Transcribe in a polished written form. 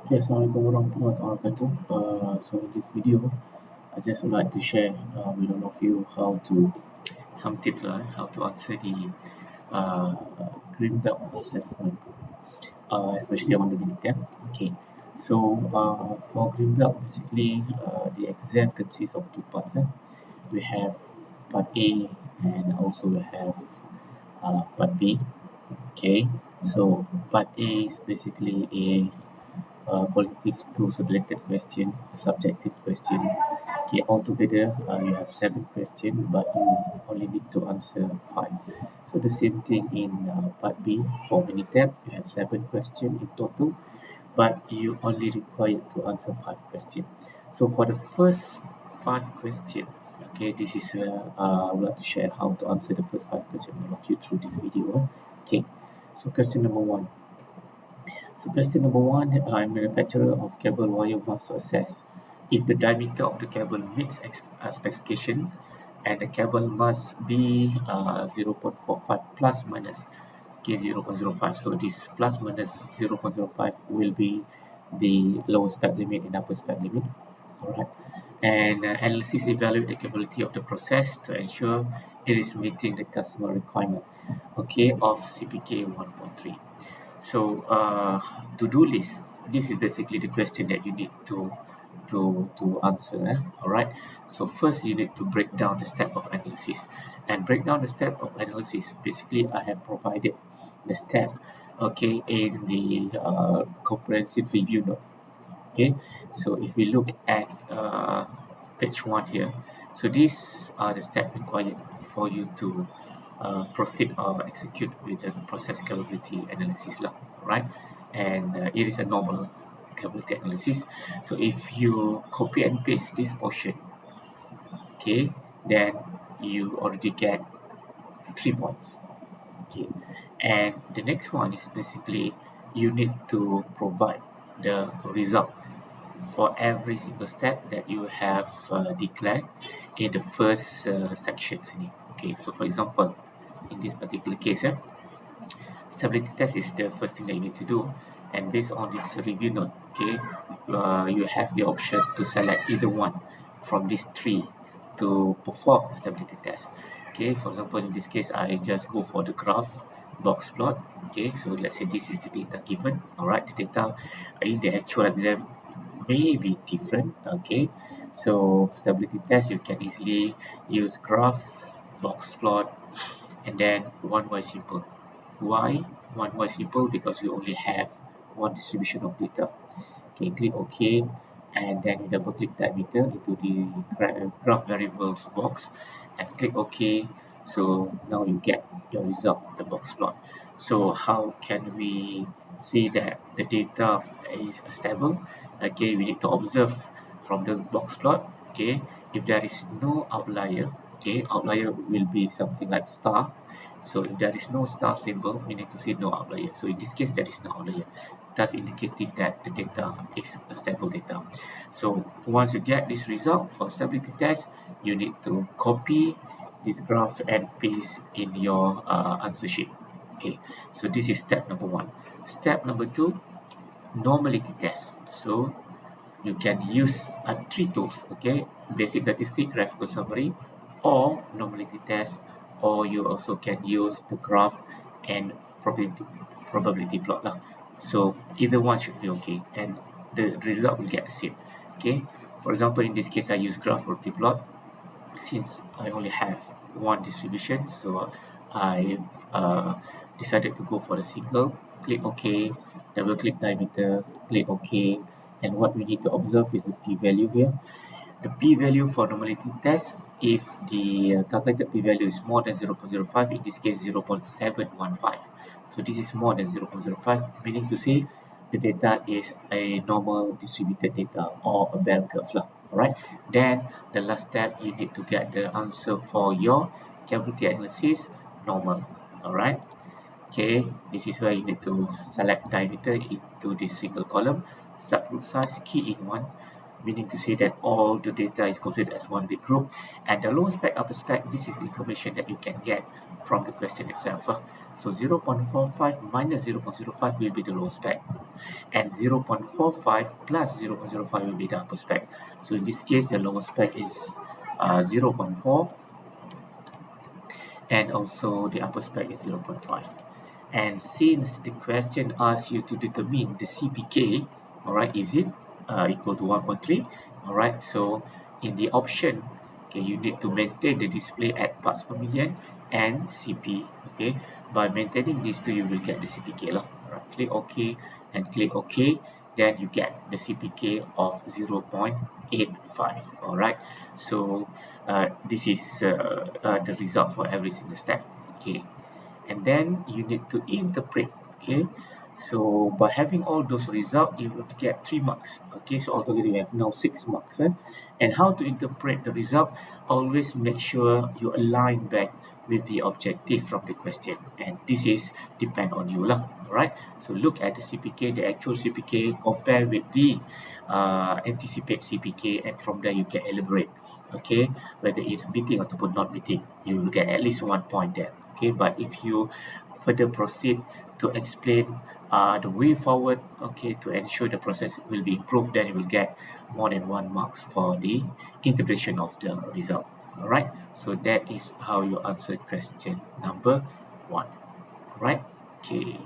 Okay, Assalamualaikum warahmatullahi wabarakatuh. So in this video, I just would like to share with all of you how to some tips how to answer the uh, green belt assessment, especially on the Minitab. Okay, so for green belt, basically the exam consists of two parts. We have part A and also we have part B. Okay, so part A is basically a qualitative to subjective question, subjective question. Okay, altogether you have 7 questions, but you only need to answer 5. So the same thing in part B for Minitab, you have 7 questions in total, but you only required to answer 5 questions. So for the first 5 questions, okay, this is where I would like to share how to answer the first 5 questions of you through this video. Okay, so question number 1. So question number 1, I'm a manufacturer of cable wire wants to assess if the diameter of the cable meets specification and the cable must be 0.45 plus minus 0.05. So this plus minus 0.05 will be the lower spec limit and upper spec limit. Alright. And analysis evaluate the capability of the process to ensure it is meeting the customer requirement, okay, of CPK 1.3. So to-do list, this is basically the question that you need to answer. All right. So first you need to break down the step of analysis, and break down the step of analysis. Basically, I have provided the step, okay, in the comprehensive review note. Okay. So if we look at page 1 here, so these are the steps required for you to proceed or execute with the process capability analysis lah, right? And it is a normal capability analysis. So if you copy and paste this portion, okay, then you already get 3 points. Okay, and the next one is basically you need to provide the result for every single step that you have declared in the first section sini. Okay, so for example, in this particular case, stability test is the first thing that you need to do, and based on this review note, okay, you have the option to select either one from these 3 to perform the stability test. Okay, for example, in this case, I just go for the graph box plot. Okay, so let's say this is the data given. All right, the data in the actual exam may be different. Okay, so stability test, you can easily use graph box plot, and then one y simple. Why one y simple? Because we only have one distribution of data. Okay, click OK, and then you double click diameter into the graph variables box and click OK. So now you get your result, the box plot. So how can we say that the data is stable? Okay, we need to observe from the box plot. Okay, if there is no outlier, okay, outlier will be something like star. So if there is no star symbol, we need to say no outlier. So in this case, there is no outlier, thus indicating that the data is a stable data. So once you get this result for stability test, you need to copy this graph and paste in your answer sheet. Okay, so this is step number 1. Step number 2, normality test. So you can use 3 tools, okay, basic statistic, graphical summary, or normality test, or you also can use the graph and probability plot lah. So either one should be okay, and the result will get the same. Okay, for example, in this case I use graph probability plot. Since I only have one distribution, so I decided to go for the single. Click OK, double click diameter, click OK, and what we need to observe is the p-value here. The p-value for normality test, if the calculated p-value is more than 0.05, in this case 0.715. So this is more than 0.05, meaning to say the data is a normal distributed data or a bell curve lah. Alright, then the last step, you need to get the answer for your capability analysis normal. Alright, okay, this is where you need to select diameter into this single column, subgroup size, key in 1, meaning to say that all the data is considered as one big group. And the lower spec, upper spec, this is the information that you can get from the question itself. So 0.45 minus 0.05 will be the lower spec, and 0.45 plus 0.05 will be the upper spec. So in this case, the lower spec is 0.4, and also the upper spec is 0.5. And since the question asks you to determine the CPK, all right, is it equal to 1.3? All right, so in the option, okay, you need to maintain the display at parts per million and CP. Okay, by maintaining these two, you will get the CPK lah. All right, click OK and click OK. Then you get the CPK of 0.85. All right, so this is the result for every single step. Okay, and then you need to interpret. Okay, so by having all those results, you will get 3 marks. Okay, so altogether you have now 6 marks. And how to interpret the result? Always make sure you align back with the objective from the question, and this is depend on you lah. All right, so look at the CPK, the actual CPK, compare with the anticipate CPK, and from there you can elaborate. Okay, whether it's meeting ataupun not meeting, you will get at least 1 point there. Okay, but if you further proceed to explain the way forward, okay, to ensure the process will be improved, then you will get more than 1 marks for the interpretation of the result. All right, so that is how you answer question number 1. All right, okay.